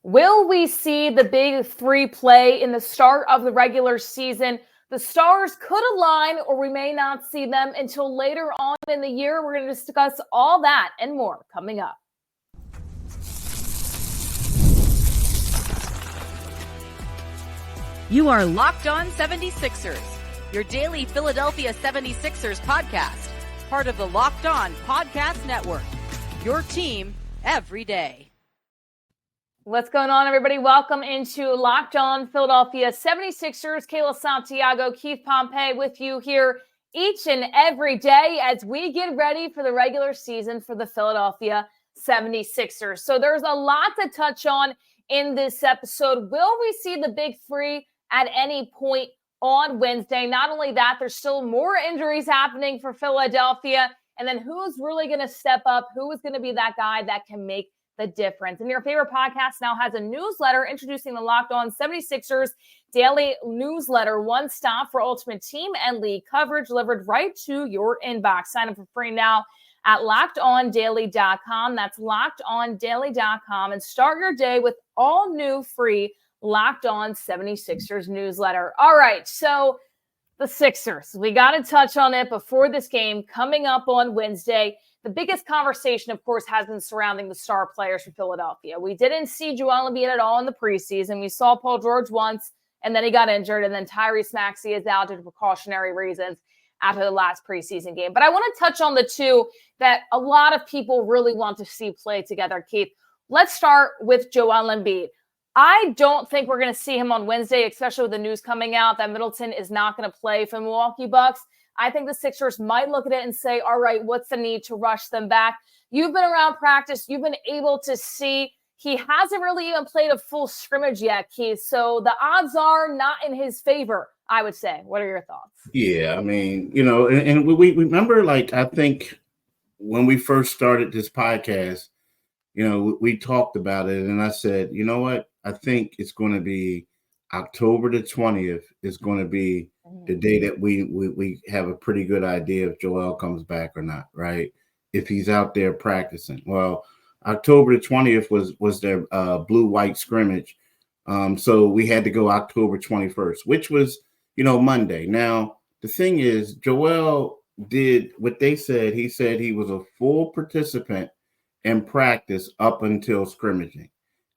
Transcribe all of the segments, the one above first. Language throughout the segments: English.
Will we see the big three play in the start of the regular season? The stars could align, or we may not see them until later on in the year. We're going to discuss all that and more coming up. You are Locked On 76ers, your daily Philadelphia 76ers podcast, part of the Locked On Podcast Network, your team every day. What's going on, everybody? Welcome into Locked On Philadelphia 76ers. Kayla, Santiago, Keith, Pompey with you here each and every day as we get ready for the regular season for the Philadelphia 76ers. So there's a lot to touch on in this episode. Will we see the big three at any point on Wednesday? Not only that, there's still more injuries happening for Philadelphia. And then who's really going to step up? Who is going to be that guy that can make the difference? And your favorite podcast now has a newsletter introducing the Locked On 76ers daily newsletter, one stop for ultimate team and league coverage delivered right to your inbox. Sign up for free now at LockedOnDaily.com. That's LockedOnDaily.com, and start your day with all new free Locked On 76ers newsletter. All right, so the Sixers, we got to touch on it before this game coming up on Wednesday. The biggest conversation, of course, has been surrounding the star players for Philadelphia. We didn't see Joel Embiid at all in the preseason. We saw Paul George once, and then he got injured, and then Tyrese Maxey is out due to precautionary reasons after the last preseason game. But I want to touch on the two that a lot of people really want to see play together, Keith. Let's start with Joel Embiid. I don't think we're going to see him on Wednesday, especially with the news coming out that Middleton is not going to play for the Milwaukee Bucks. I think the Sixers might look at it and say, all right, what's the need to rush them back? You've been around practice. You've been able to see he hasn't really even played a full scrimmage yet, Keith. So the odds are not in his favor, I would say. What are your thoughts? Yeah, I mean, and we remember, like, I think when we first started this podcast, we talked about it, and I said, you know what? I think it's going to be October the 20th is going to be the day that we have a pretty good idea if Joel comes back or not, right? If he's out there practicing. Well, October the 20th was their blue-white scrimmage. So we had to go October 21st, which was, Monday. Now, the thing is, Joel did what they said. He said he was a full participant in practice up until scrimmaging.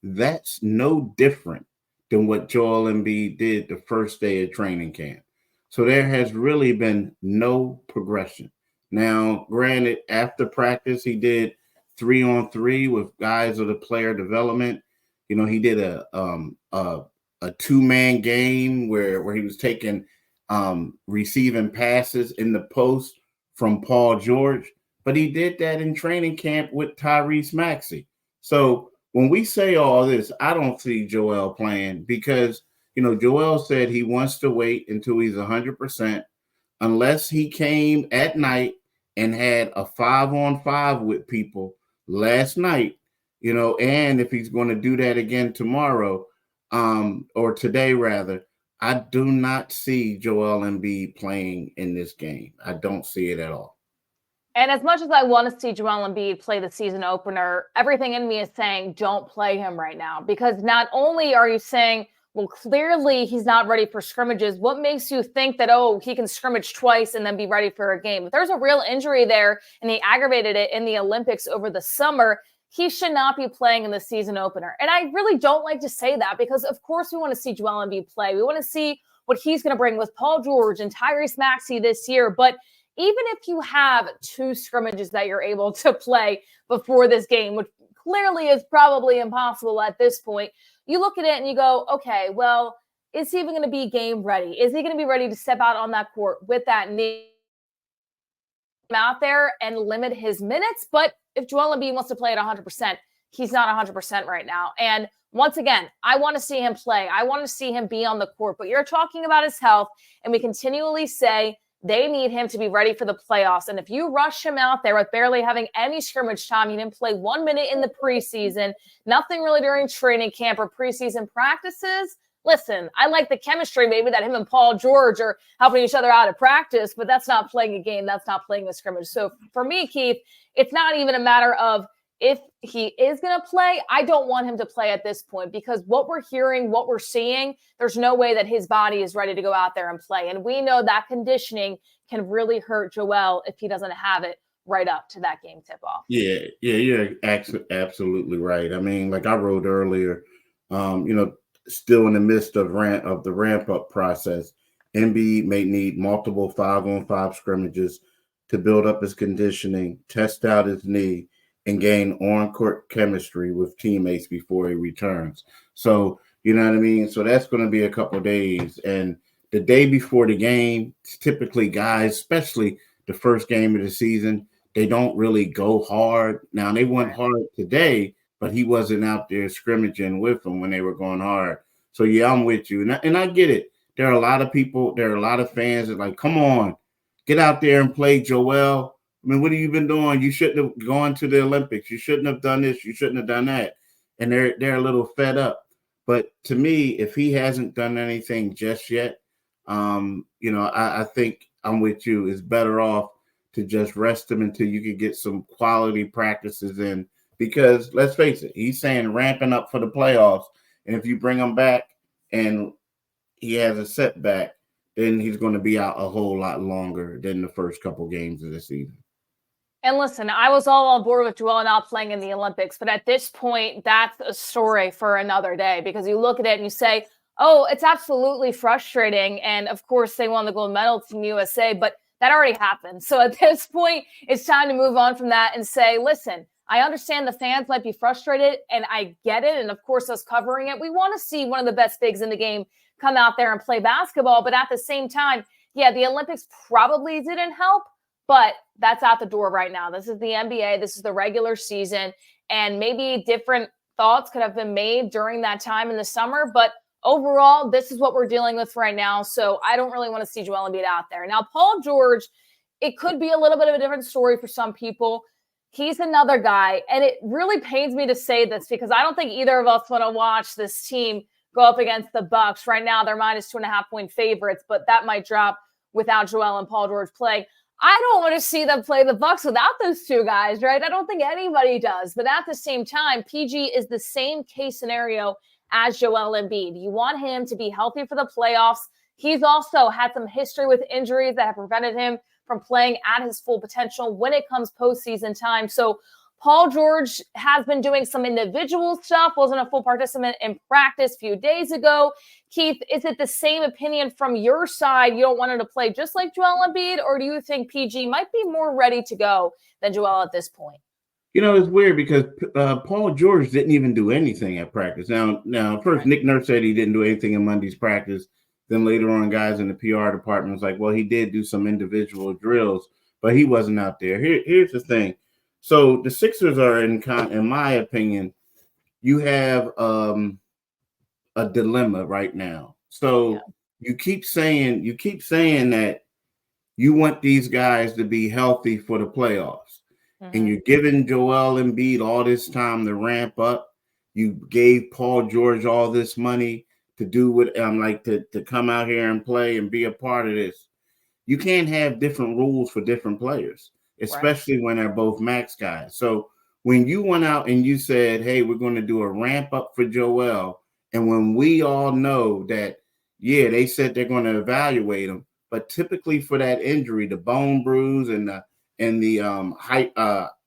That's no different than what Joel Embiid did the first day of training camp. So there has really been no progression. Now, granted, after practice, he did 3-on-3 with guys of the player development. He did a two-man game where he was taking receiving passes in the post from Paul George. But he did that in training camp with Tyrese Maxey. So when we say all this, I don't see Joel playing because, Joel said he wants to wait until he's 100%, unless he came at night and had a 5-on-5 with people last night, and if he's going to do that again tomorrow, or today rather, I do not see Joel Embiid playing in this game. I don't see it at all. And as much as I want to see Joel Embiid play the season opener, everything in me is saying don't play him right now. Because not only are you saying, well, clearly he's not ready for scrimmages, what makes you think that, he can scrimmage twice and then be ready for a game? If there's a real injury there and he aggravated it in the Olympics over the summer, he should not be playing in the season opener. And I really don't like to say that because, of course, we want to see Joel Embiid play. We want to see what he's going to bring with Paul George and Tyrese Maxey this year. But even if you have two scrimmages that you're able to play before this game, which clearly is probably impossible at this point, you look at it and you go, okay, well, is he even going to be game ready? Is he going to be ready to step out on that court with that knee out there and limit his minutes? But if Joel Embiid wants to play at 100%, he's not 100% right now. And once again, I want to see him play. I want to see him be on the court. But you're talking about his health, and we continually say they need him to be ready for the playoffs. And if you rush him out there with barely having any scrimmage time, he didn't play 1 minute in the preseason, nothing really during training camp or preseason practices. Listen, I like the chemistry maybe that him and Paul George are helping each other out at practice, but that's not playing a game. That's not playing a scrimmage. So for me, Keith, it's not even a matter of if he is going to play, I don't want him to play at this point, because what we're hearing, what we're seeing, there's no way that his body is ready to go out there and play. And we know that conditioning can really hurt Joel if he doesn't have it right up to that game tip-off. Yeah, you're absolutely right. I mean, like I wrote earlier, still in the midst of the ramp-up process, Embiid may need multiple 5-on-5 scrimmages to build up his conditioning, test out his knee, and gain on-court chemistry with teammates before he returns. So, you know what I mean? So that's going to be a couple of days. And the day before the game, typically guys, especially the first game of the season, they don't really go hard. Now, they went hard today, but he wasn't out there scrimmaging with them when they were going hard. So, yeah, I'm with you. And I get it. There are a lot of people, there are a lot of fans that are like, come on, get out there and play Joel. I mean, what have you been doing? You shouldn't have gone to the Olympics. You shouldn't have done this. You shouldn't have done that. And they're a little fed up. But to me, if he hasn't done anything just yet, I think I'm with you. It's better off to just rest him until you can get some quality practices in. Because let's face it, he's saying ramping up for the playoffs. And if you bring him back and he has a setback, then he's going to be out a whole lot longer than the first couple games of the season. And listen, I was all on board with Joel not playing in the Olympics, but at this point, that's a story for another day, because you look at it and you say, oh, it's absolutely frustrating. And of course, they won the gold medal Team USA, but that already happened. So at this point, it's time to move on from that and say, listen, I understand the fans might be frustrated, and I get it. And of course, us covering it, we want to see one of the best bigs in the game come out there and play basketball. But at the same time, yeah, the Olympics probably didn't help, but that's out the door right now. This is the NBA. This is the regular season. And maybe different thoughts could have been made during that time in the summer. But overall, this is what we're dealing with right now. So I don't really want to see Joel Embiid out there. Now, Paul George, it could be a little bit of a different story for some people. He's another guy. And it really pains me to say this, because I don't think either of us want to watch this team go up against the Bucks. Right now, they're minus 2.5-point favorites, but that might drop without Joel and Paul George playing. I don't want to see them play the Bucks without those two guys, right? I don't think anybody does. But at the same time, PG is the same case scenario as Joel Embiid. You want him to be healthy for the playoffs. He's also had some history with injuries that have prevented him from playing at his full potential when it comes postseason time. So Paul George has been doing some individual stuff, wasn't a full participant in practice a few days ago. Keith, is it the same opinion from your side? You don't want him to play just like Joel Embiid, or do you think PG might be more ready to go than Joel at this point? You know, it's weird because Paul George didn't even do anything at practice. Now, first, Nick Nurse said he didn't do anything in Monday's practice. Then later on, guys in the PR department was like, well, he did do some individual drills, but he wasn't out there. Here's the thing. So the Sixers are in my opinion, you have a dilemma right now. So you keep saying that you want these guys to be healthy for the playoffs, and you're giving Joel Embiid all this time to ramp up. You gave Paul George all this money to do what to come out here and play and be a part of this. You can't have different rules for different players, especially when they're both max guys. So when you went out and you said, hey, we're going to do a ramp up for Joel, and when we all know that, yeah, they said they're going to evaluate him, but typically for that injury, the bone bruise and the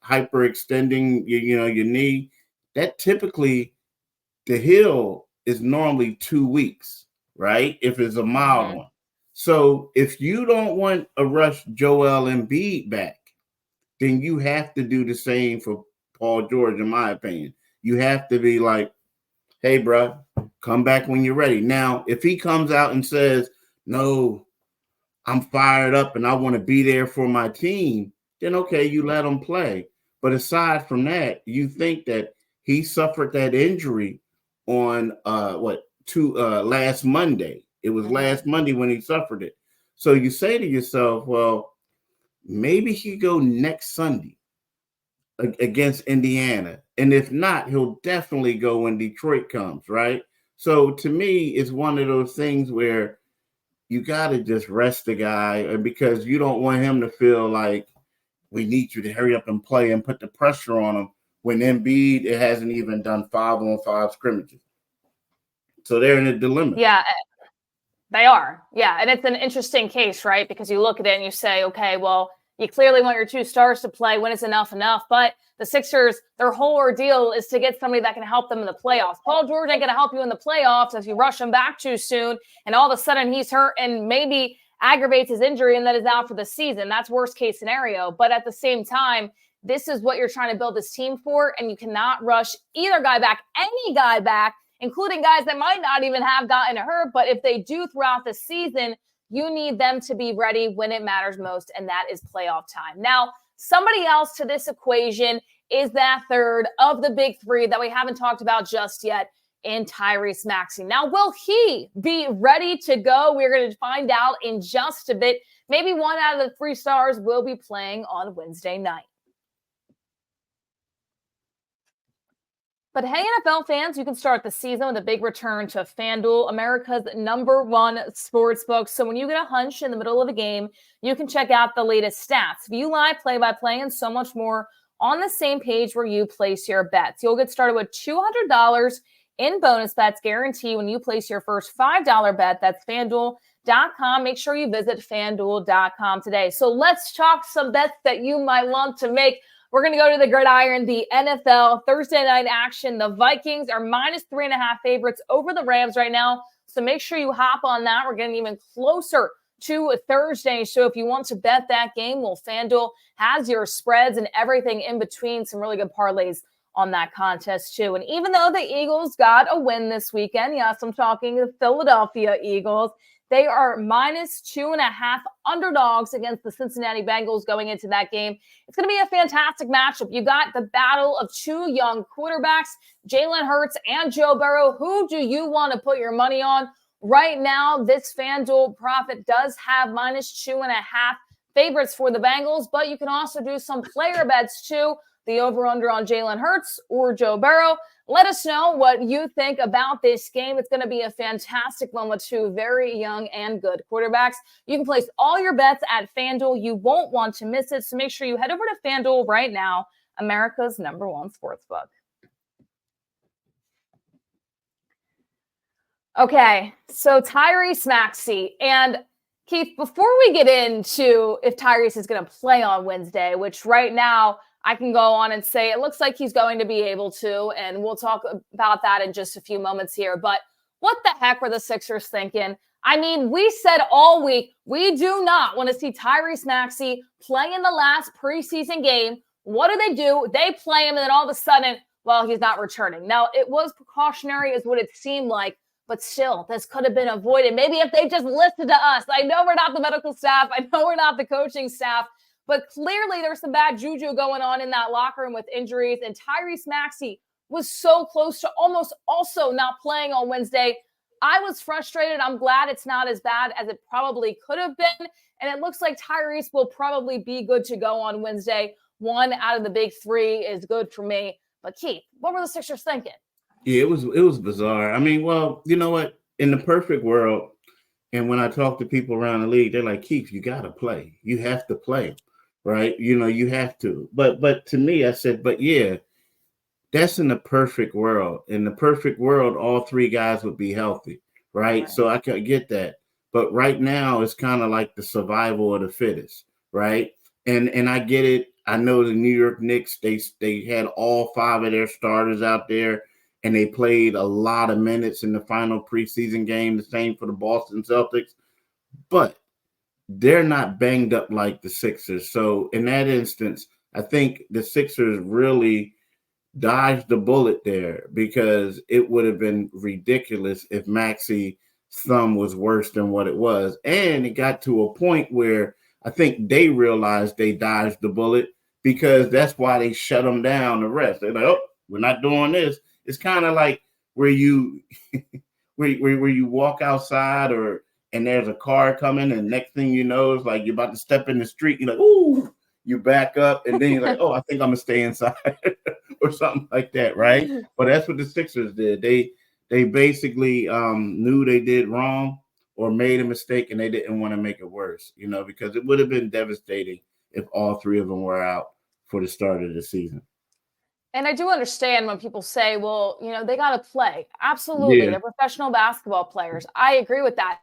hyperextending your knee, that typically the heal is normally 2 weeks, right? If it's a mild one. So if you don't want to rush Joel Embiid back, then you have to do the same for Paul George, in my opinion. You have to be like, hey, bro, come back when you're ready. Now, if he comes out and says, no, I'm fired up and I want to be there for my team, then okay, you let him play. But aside from that, you think that he suffered that injury on last Monday. It was last Monday when he suffered it. So you say to yourself, well, maybe he go next Sunday against Indiana. And if not, he'll definitely go when Detroit comes, right? So to me, it's one of those things where you got to just rest the guy, because you don't want him to feel like we need you to hurry up and play and put the pressure on him when Embiid it hasn't even done 5-on-5 scrimmages. So they're in a dilemma. Yeah, they are. Yeah, and it's an interesting case, right? Because you look at it and you say, okay, well, you clearly want your two stars to play. When is enough? But the Sixers, their whole ordeal is to get somebody that can help them in the playoffs. Paul George ain't going to help you in the playoffs if you rush him back too soon, and all of a sudden he's hurt and maybe aggravates his injury and that is out for the season. That's worst case scenario. But at the same time, this is what you're trying to build this team for, and you cannot rush either guy back, any guy back, including guys that might not even have gotten hurt. But if they do throughout the season, you need them to be ready when it matters most, and that is playoff time. Now, somebody else to this equation is that third of the big three that we haven't talked about just yet in Tyrese Maxey. Now, will he be ready to go? We're going to find out in just a bit. Maybe one out of the three stars will be playing on Wednesday night. But hey, NFL fans, you can start the season with a big return to FanDuel, America's #1 sportsbook. So when you get a hunch in the middle of a game, you can check out the latest stats, view live play-by-play, and so much more on the same page where you place your bets. You'll get started with $200 in bonus bets guaranteed when you place your first $5 bet. That's FanDuel.com. Make sure you visit FanDuel.com today. So let's talk some bets that you might want to make. We're going to go to the gridiron, the NFL Thursday night action. The Vikings are -3.5 favorites over the Rams right now. So make sure you hop on that. We're getting even closer to Thursday. So if you want to bet that game, well, FanDuel has your spreads and everything in between. Some really good parlays on that contest too. And even though the Eagles got a win this weekend, yes, I'm talking the Philadelphia Eagles, they are -2.5 underdogs against the Cincinnati Bengals going into that game. It's going to be a fantastic matchup. You got the battle of two young quarterbacks, Jalen Hurts and Joe Burrow. Who do you want to put your money on? Right now, this FanDuel profit does have -2.5 favorites for the Bengals, but you can also do some player bets too. The over-under on Jalen Hurts or Joe Burrow. Let us know what you think about this game. It's going to be a fantastic one with two very young and good quarterbacks. You can place all your bets at FanDuel. You won't want to miss it, so make sure you head over to FanDuel right now, America's #1 sportsbook. Okay, so Tyrese Maxey. And Keith, before we get into if Tyrese is going to play on Wednesday, which right now I can go on and say it looks like he's going to be able to, and we'll talk about that in just a few moments here. But what the heck were the Sixers thinking? I mean, we said all week, we do not want to see Tyrese Maxey play in the last preseason game. What do? They play him, and then all of a sudden, well, he's not returning. Now, it was precautionary is what it seemed like, but still, this could have been avoided. Maybe if they just listened to us. I know we're not the medical staff. I know we're not the coaching staff. But clearly there's some bad juju going on in that locker room with injuries. And Tyrese Maxey was so close to almost also not playing on Wednesday. I was frustrated. I'm glad it's not as bad as it probably could have been. And it looks like Tyrese will probably be good to go on Wednesday. One out of the big three is good for me. But Keith, what were the Sixers thinking? Yeah, it was bizarre. I mean, well, you know what? In the perfect world, and when I talk to people around the league, they're like, Keith, you got to play. You have to play. Right. You know, you have to. But to me, I said, but yeah, that's in the perfect world. In the perfect world, all three guys would be healthy. Right. So I can get that. But right now, it's kind of like the survival of the fittest. Right. And I get it. I know the New York Knicks, they had all 5 of their starters out there and they played a lot of minutes in the final preseason game. The same for the Boston Celtics. But they're not banged up like the Sixers. So in that instance, I think the Sixers really dodged the bullet there because it would have been ridiculous if Maxey's thumb was worse than what it was. And it got to a point where I think they realized they dodged the bullet because that's why they shut them down the rest. They're like, oh, we're not doing this. It's kind of like where you where you walk outside and there's a car coming, and next thing you know, it's like you're about to step in the street. You're like, ooh, you back up, and then you're like, oh, I think I'm gonna stay inside or something like that, right? But that's what the Sixers did. They basically knew they did wrong or made a mistake, and they didn't want to make it worse, you know, because it would have been devastating if all three of them were out for the start of the season. And I do understand when people say, well, they got to play. Absolutely. Yeah. They're professional basketball players. I agree with that.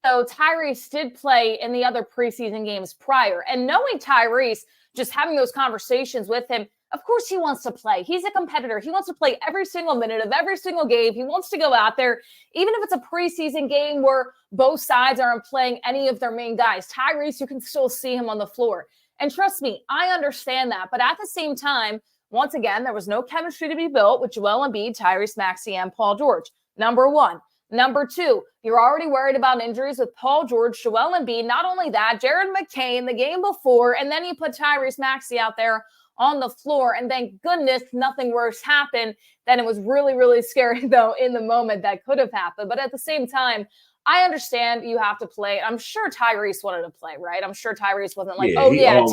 So Tyrese did play in the other preseason games prior. And knowing Tyrese, just having those conversations with him, of course he wants to play. He's a competitor. He wants to play every single minute of every single game. He wants to go out there, even if it's a preseason game where both sides aren't playing any of their main guys. Tyrese, you can still see him on the floor. And trust me, I understand that. But at the same time, once again, there was no chemistry to be built with Joel Embiid, Tyrese Maxey, and Paul George. Number one. Number two, you're already worried about injuries with Paul George, Joel Embiid. Not only that, Jared McCain the game before, and then you put Tyrese Maxey out there on the floor. And thank goodness nothing worse happened than it was really, really scary, though, in the moment that could have happened. But at the same time, I understand you have to play. I'm sure Tyrese wanted to play, right? I'm sure Tyrese wasn't like,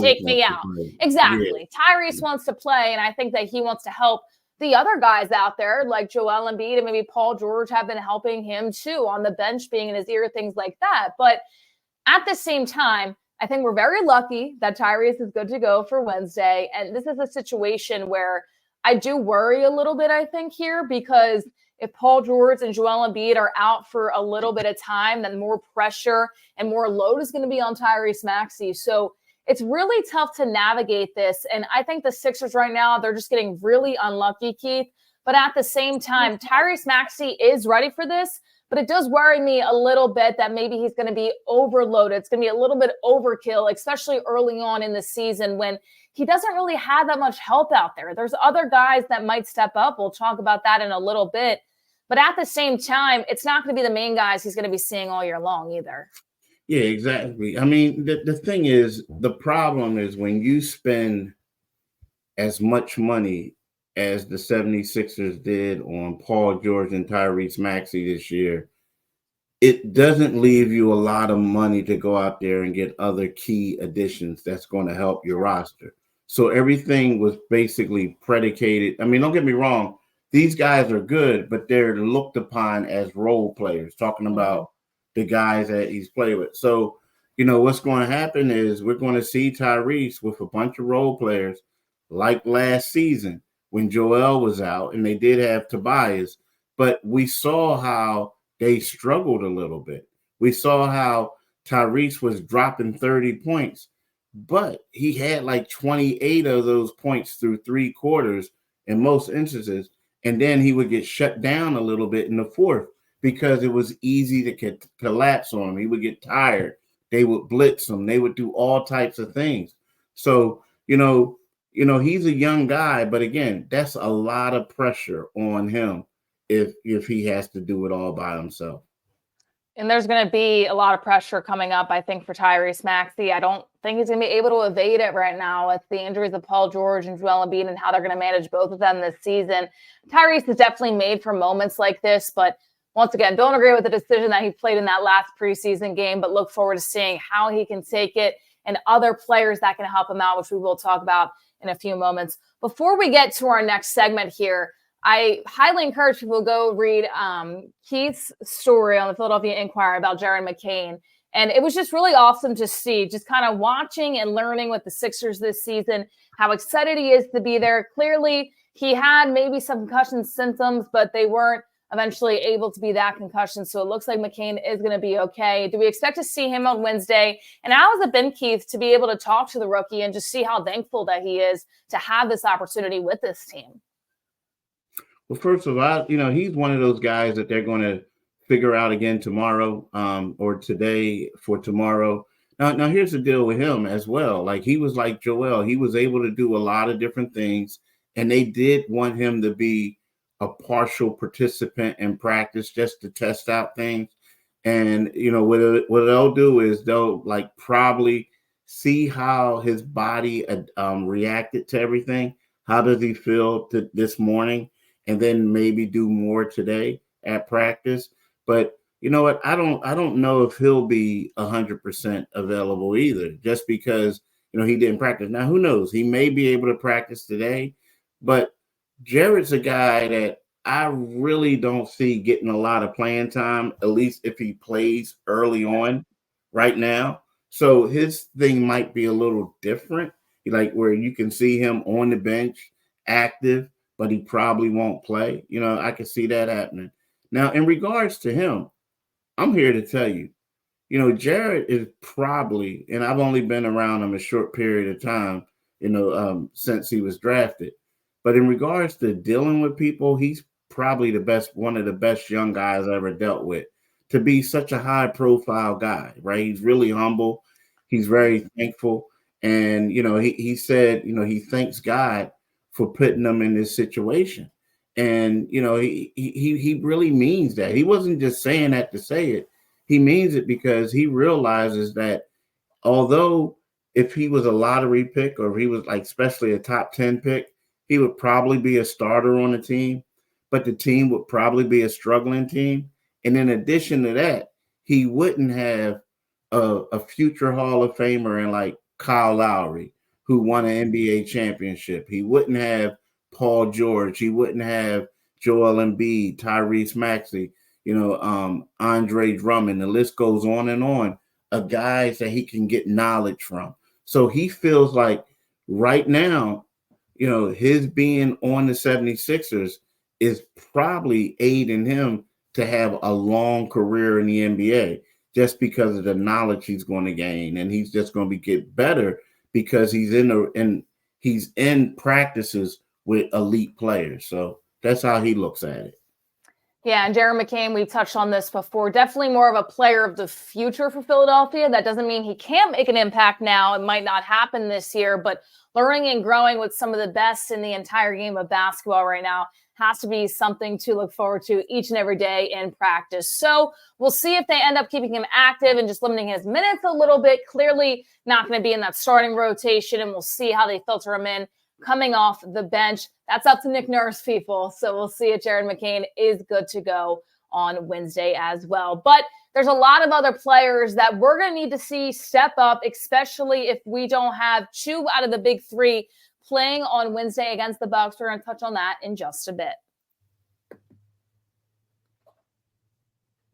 take me out. Exactly. Yeah. Tyrese wants to play, and I think that he wants to help the other guys out there like Joel Embiid and maybe Paul George have been helping him too on the bench, being in his ear, things like that. But at the same time, I think we're very lucky that Tyrese is good to go for Wednesday. And this is a situation where I do worry a little bit, I think, here, because if Paul George and Joel Embiid are out for a little bit of time, then more pressure and more load is going to be on Tyrese Maxey. So it's really tough to navigate this. And I think the Sixers right now, they're just getting really unlucky, Keith. But at the same time, Tyrese Maxey is ready for this. But it does worry me a little bit that maybe he's going to be overloaded. It's going to be a little bit overkill, especially early on in the season when he doesn't really have that much help out there. There's other guys that might step up. We'll talk about that in a little bit. But at the same time, it's not going to be the main guys he's going to be seeing all year long either. Yeah, exactly. I mean, the thing is, the problem is when you spend as much money as the 76ers did on Paul George and Tyrese Maxey this year, it doesn't leave you a lot of money to go out there and get other key additions that's going to help your roster. So everything was basically predicated. I mean, don't get me wrong. These guys are good, but they're looked upon as role players, talking about the guys that he's played with. So, what's going to happen is we're going to see Tyrese with a bunch of role players like last season when Joel was out, and they did have Tobias, but we saw how they struggled a little bit. We saw how Tyrese was dropping 30 points, but he had like 28 of those points through 3 quarters in most instances, and then he would get shut down a little bit in the fourth, because it was easy to collapse on him. He would get tired. They would blitz him. They would do all types of things. So, he's a young guy, but again, that's a lot of pressure on him if he has to do it all by himself. And there's going to be a lot of pressure coming up, I think, for Tyrese Maxey. I don't think he's going to be able to evade it right now with the injuries of Paul George and Joel Embiid and how they're going to manage both of them this season. Tyrese is definitely made for moments like this, but once again, don't agree with the decision that he played in that last preseason game, but look forward to seeing how he can take it and other players that can help him out, which we will talk about in a few moments. Before we get to our next segment here, I highly encourage people to go read Keith's story on the Philadelphia Inquirer about Jared McCain. And it was just really awesome to see, just kind of watching and learning with the Sixers this season, how excited he is to be there. Clearly, he had maybe some concussion symptoms, but they weren't eventually able to be that concussion. So it looks like McCain is going to be okay. Do we expect to see him on Wednesday? And how has it been, Keith, to be able to talk to the rookie and just see how thankful that he is to have this opportunity with this team? Well, first of all, he's one of those guys that they're going to figure out again tomorrow or today for tomorrow. Now, here's the deal with him as well. Like, he was like Joel. He was able to do a lot of different things, and they did want him to be a partial participant in practice just to test out things. And, what they'll do is they'll probably see how his body reacted to everything. How does he feel this morning? And then maybe do more today at practice. But you know what? I don't know if he'll be 100% available either, just because, he didn't practice. Now, who knows? He may be able to practice today, but Jared's a guy that I really don't see getting a lot of playing time, at least if he plays early on right now. So his thing might be a little different, where you can see him on the bench active, but he probably won't play. You know, I can see that happening. Now, in regards to him, I'm here to tell you, you know, Jared is probably, and I've only been around him a short period of time, you know, since he was drafted. But in regards to dealing with people, he's probably one of the best young guys I ever dealt with. To be such a high profile guy, right? He's really humble. He's very thankful. And, you know, he said, you know, he thanks God for putting him in this situation. And, you know, he really means that. He wasn't just saying that to say it. He means it because he realizes that although if he was a lottery pick or if he was like especially a top 10 pick, he would probably be a starter on the team, but the team would probably be a struggling team. And in addition to that, he wouldn't have a future Hall of Famer in like Kyle Lowry, who won an NBA championship. He wouldn't have Paul George. He wouldn't have Joel Embiid, Tyrese Maxey, you know, Andre Drummond. The list goes on and on of guys that he can get knowledge from. So he feels like right now, you know, his being on the 76ers is probably aiding him to have a long career in the NBA just because of the knowledge he's going to gain. And he's just going to get better because he's in practices with elite players. So that's how he looks at it. Yeah, and Jared McCain, we touched on this before, definitely more of a player of the future for Philadelphia. That doesn't mean he can't make an impact now. It might not happen this year, but learning and growing with some of the best in the entire game of basketball right now has to be something to look forward to each and every day in practice. So we'll see if they end up keeping him active and just limiting his minutes a little bit. Clearly not going to be in that starting rotation, and we'll see how they filter him in coming off the bench. That's up to Nick Nurse, people. So we'll see if Jared McCain is good to go on Wednesday as well. But there's a lot of other players that we're going to need to see step up, especially if we don't have two out of the big three playing on Wednesday against the Bucks. We're going to touch on that in just a bit.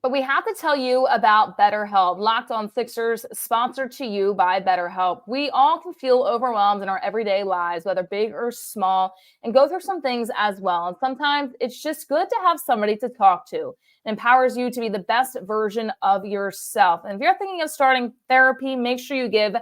But we have to tell you about BetterHelp. Locked On Sixers, sponsored to you by BetterHelp. We all can feel overwhelmed in our everyday lives, whether big or small, and go through some things as well. And sometimes it's just good to have somebody to talk to. It empowers you to be the best version of yourself. And if you're thinking of starting therapy, make sure you give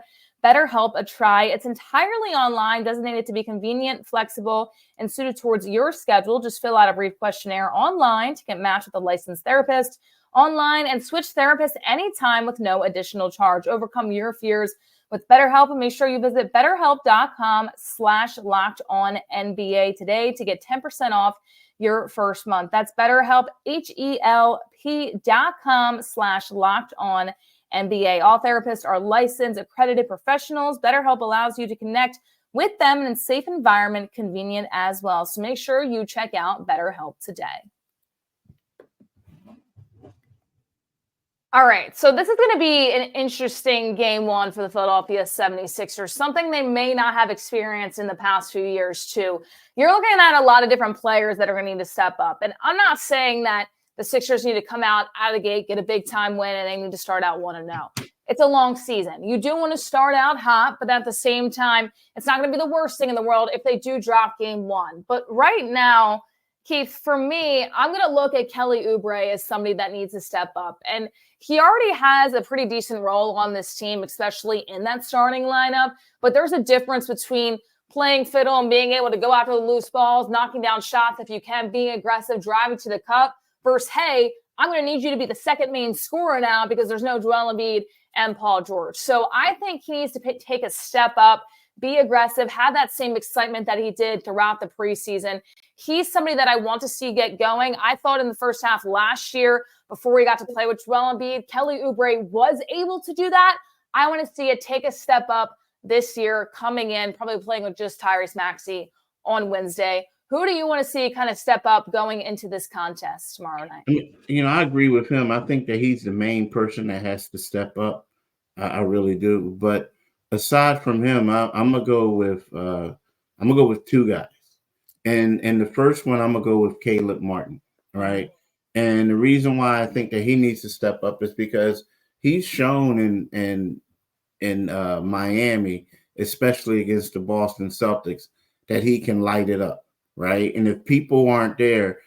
BetterHelp a try. It's entirely online, designated to be convenient, flexible, and suited towards your schedule. Just fill out a brief questionnaire online to get matched with a licensed therapist online and switch therapists anytime with no additional charge. Overcome your fears with BetterHelp, and make sure you visit BetterHelp.com/LockedOnNBA today to get 10% off your first month. That's BetterHelp, HELP.com/LockedOnNBA. All therapists are licensed, accredited professionals. BetterHelp allows you to connect with them in a safe environment, convenient as well. So make sure you check out BetterHelp today. All right, so this is going to be an interesting game one for the Philadelphia 76ers, something they may not have experienced in the past few years too. You're looking at a lot of different players that are going to need to step up. And I'm not saying that the Sixers need to come out of the gate, get a big-time win, and they need to start out 1-0. It's a long season. You do want to start out hot, but at the same time, it's not going to be the worst thing in the world if they do drop game one. But right now, Keith, for me, I'm going to look at Kelly Oubre as somebody that needs to step up. And he already has a pretty decent role on this team, especially in that starting lineup. But there's a difference between playing fiddle and being able to go after the loose balls, knocking down shots if you can, being aggressive, driving to the cup, versus, hey, I'm going to need you to be the second main scorer now because there's no Joel Embiid and Paul George. So I think he needs to take a step up, be aggressive, have that same excitement that he did throughout the preseason. He's somebody that I want to see get going. I thought in the first half last year, before we got to play with Joel Embiid, Kelly Oubre was able to do that. I want to see it take a step up this year, coming in, probably playing with just Tyrese Maxey on Wednesday. Who do you want to see kind of step up going into this contest tomorrow night? You know, I agree with him. I think that he's the main person that has to step up. I really do. But aside from him, I'm gonna go with two guys, and the first one I'm gonna go with Caleb Martin, right? And the reason why I think that he needs to step up is because he's shown in Miami, especially against the Boston Celtics, that he can light it up, right? And if people aren't there,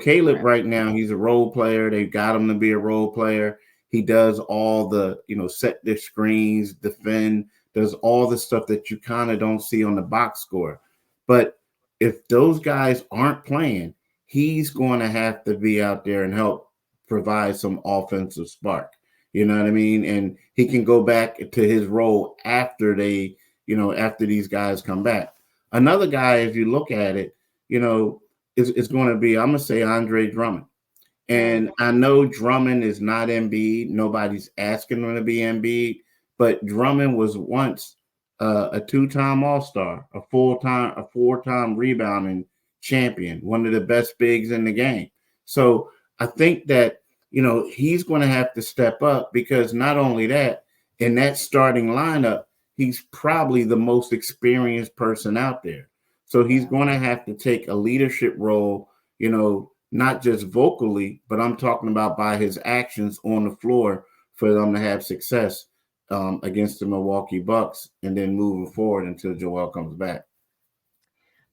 Caleb right now, he's a role player. They've got him to be a role player. He does all the, set their screens, defend, does all the stuff that you kind of don't see on the box score. But if those guys aren't playing, he's going to have to be out there and help provide some offensive spark. You know what I mean? And he can go back to his role after after these guys come back. Another guy, if you look at it, is going to be, I'm going to say Andre Drummond. And I know Drummond is not Embiid. Nobody's asking him to be Embiid. But Drummond was once a two-time All-Star, a four-time rebounding champion, one of the best bigs in the game. So I think that, he's going to have to step up, because not only that, in that starting lineup, he's probably the most experienced person out there. So he's going to have to take a leadership role, not just vocally, but I'm talking about by his actions on the floor for them to have success against the Milwaukee Bucks, and then moving forward until Joel comes back.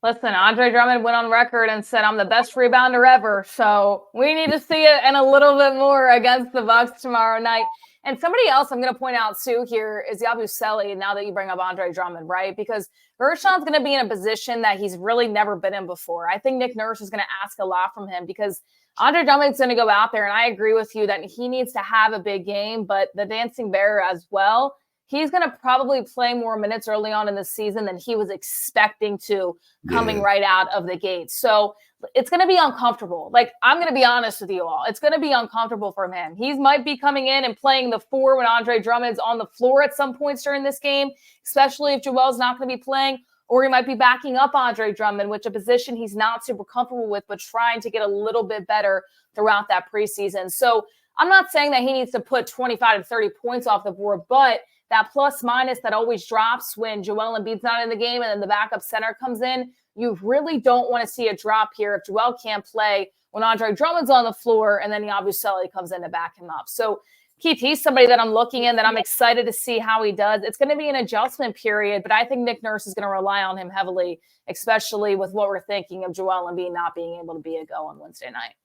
Listen, Andre Drummond went on record and said, I'm the best rebounder ever. So we need to see it and a little bit more against the Bucks tomorrow night. And somebody else I'm going to point out, too, here is Yabusele, now that you bring up Andre Drummond, right? Because Gershon's going to be in a position that he's really never been in before. I think Nick Nurse is going to ask a lot from him, because Andre Drummond's going to go out there, and I agree with you that he needs to have a big game, but the Dancing Bear as well. He's going to probably play more minutes early on in the season than he was expecting to coming right out of the gate. So it's going to be uncomfortable. Like, I'm going to be honest with you all. It's going to be uncomfortable for him. He might be coming in and playing the 4 when Andre Drummond's on the floor at some points during this game, especially if Joel's not going to be playing, or he might be backing up Andre Drummond, which a position he's not super comfortable with, but trying to get a little bit better throughout that preseason. So I'm not saying that he needs to put 25 to 30 points off the board, but that plus minus that always drops when Joel Embiid's not in the game and then the backup center comes in, you really don't want to see a drop here if Joel can't play when Andre Drummond's on the floor and then Yabusele comes in to back him up. So, Keith, he's somebody that I'm looking in that I'm excited to see how he does. It's going to be an adjustment period, but I think Nick Nurse is going to rely on him heavily, especially with what we're thinking of Joel Embiid not being able to be a go on Wednesday night.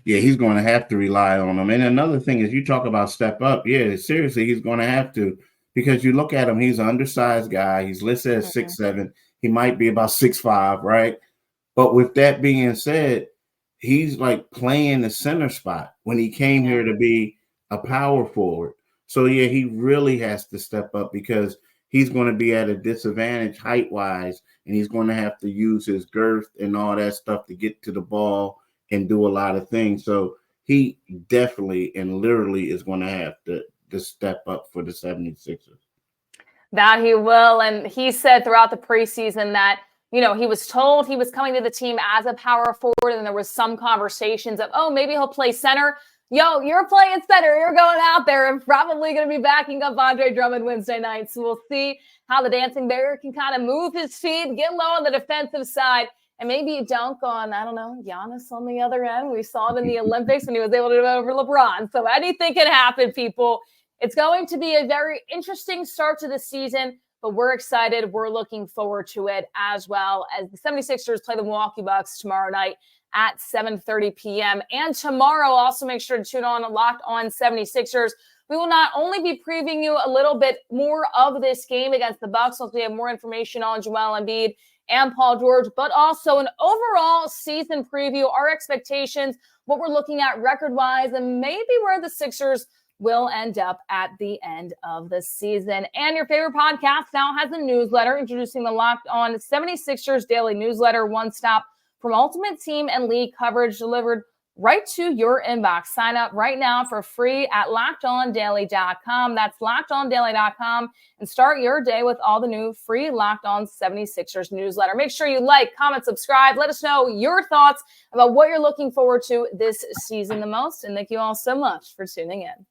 Yeah, he's going to have to rely on him. And another thing is, you talk about step up. Yeah, seriously, he's going to have to. Because you look at him, he's an undersized guy. He's listed as 6'7". He might be about 6'5", right? But with that being said, he's like playing the center spot when he came here to be a power forward. So, yeah, he really has to step up, because he's going to be at a disadvantage height-wise, and he's going to have to use his girth and all that stuff to get to the ball and do a lot of things. So he definitely and literally is going to have to step up for the 76ers. That he will. And he said throughout the preseason that, he was told he was coming to the team as a power forward, and there was some conversations of, maybe he'll play center. Yo, you're playing center. You're going out there and probably going to be backing up Andre Drummond Wednesday night. So we'll see how the Dancing Bear can kind of move his feet, get low on the defensive side, and maybe dunk on, Giannis on the other end. We saw it in the Olympics when he was able to do it over LeBron. So anything can happen, people. It's going to be a very interesting start to the season, but we're excited. We're looking forward to it, as well as the 76ers play the Milwaukee Bucks tomorrow night at 7:30 p.m. And tomorrow, also make sure to tune on Locked On 76ers. We will not only be previewing you a little bit more of this game against the Bucks, once we have more information on Joel Embiid and Paul George, but also an overall season preview, our expectations, what we're looking at record-wise, and maybe where the Sixers will end up at the end of the season. And your favorite podcast now has a newsletter, introducing the Locked On 76ers daily newsletter, one stop from ultimate team and league coverage delivered right to your inbox. Sign up right now for free at LockedOnDaily.com. That's LockedOnDaily.com, and start your day with all the new free Locked On 76ers newsletter. Make sure you like, comment, subscribe. Let us know your thoughts about what you're looking forward to this season the most. And thank you all so much for tuning in.